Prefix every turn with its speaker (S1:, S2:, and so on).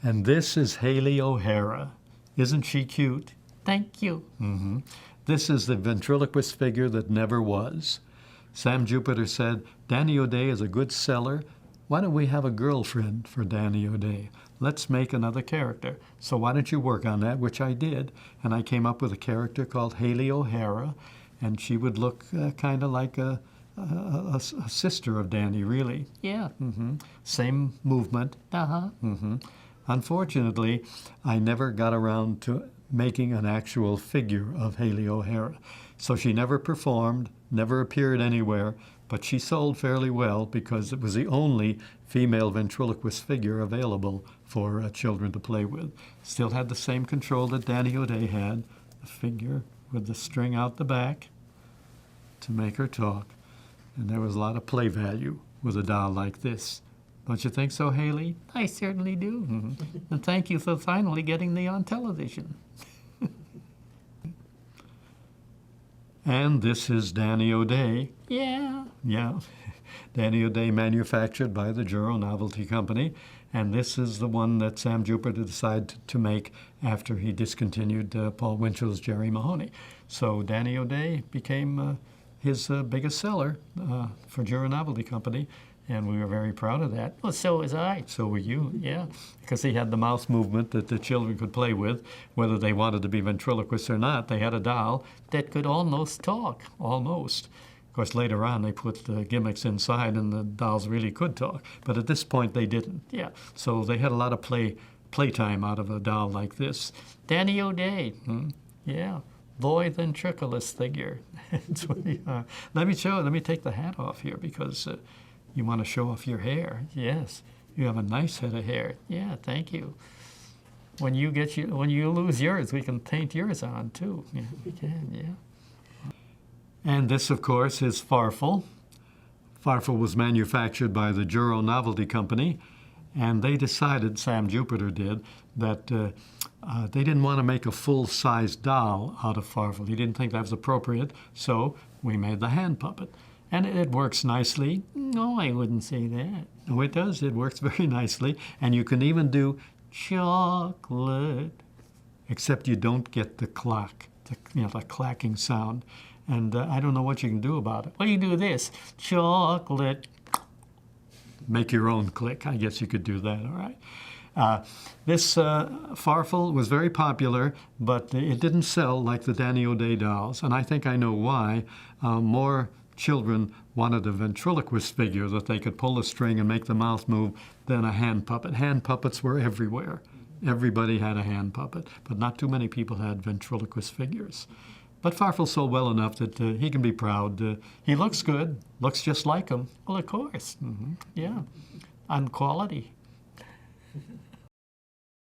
S1: And this is Hayley O'Hara. Isn't she cute?
S2: Thank you.
S1: This is the ventriloquist figure that never was. Sam Jupiter said, Danny O'Day is a good seller. Why don't we have a girlfriend for Danny O'Day? Let's make another character. So why don't you work on that, which I did. And I came up with a character called Hayley O'Hara, and she would look kind of like a sister of Danny, really.
S2: Yeah.
S1: Same movement. Unfortunately, I never got around to making an actual figure of Hayley O'Hara. So she never performed, never appeared anywhere, but she sold fairly well because it was the only female ventriloquist figure available for children to play with. Still had the same control that Danny O'Day had, the figure with the string out the back to make her talk. And there was a lot of play value with a doll like this. Don't you think so, Hayley?
S2: I certainly do. And thank you for finally getting me on television.
S1: And this is Danny O'Day.
S2: Yeah.
S1: Yeah. Danny O'Day, manufactured by the Juro Novelty Company. And this is the one that Sam Jupiter decided to make after he discontinued Paul Winchell's Jerry Mahoney. So Danny O'Day became his biggest seller for Juro Novelty Company. And we were very proud of that.
S2: Well, so was I.
S1: So were you, yeah. Because he had the mouth movement that the children could play with, whether they wanted to be ventriloquists or not. They had a doll
S2: That could almost talk.
S1: almost. Of course, later on, they put gimmicks inside, and the dolls really could talk. But at this point, they didn't.
S2: Yeah.
S1: So they had a lot of playtime out of a doll like this.
S2: Danny O'Day. Yeah. Boy ventriloquist figure.
S1: That's what he, let me take the hat off here because you want to show off your hair. Yes, you have a nice head of hair.
S2: Yeah, thank you. When you lose yours, we can paint yours on too. Yeah, we can. Yeah.
S1: And this, of course, is Farfel. Farfel was manufactured by the Juro Novelty Company, and they decided, Sam Jupiter did, that they didn't want to make a full-size doll out of Farfel. He didn't think that was appropriate, so we made the hand puppet. And it works nicely.
S2: No, I wouldn't say that.
S1: Oh, it does. It works very nicely. And you can even do chocolate, except you don't get the clock, the clacking sound. And I don't know what you can do about it.
S2: Well, you do this. Chocolate.
S1: Make your own click. I guess you could do that, all right. This Farfel was very popular, but it didn't sell like the Danny O'Day dolls. And I think I know why. More children wanted a ventriloquist figure that they could pull a string and make the mouth move than a hand puppet. Hand puppets were everywhere. Everybody had a hand puppet, but not too many people had ventriloquist figures. But Farfel sold well enough that he can be proud. He looks good, looks just like him.
S2: Well, of course. Yeah. On quality.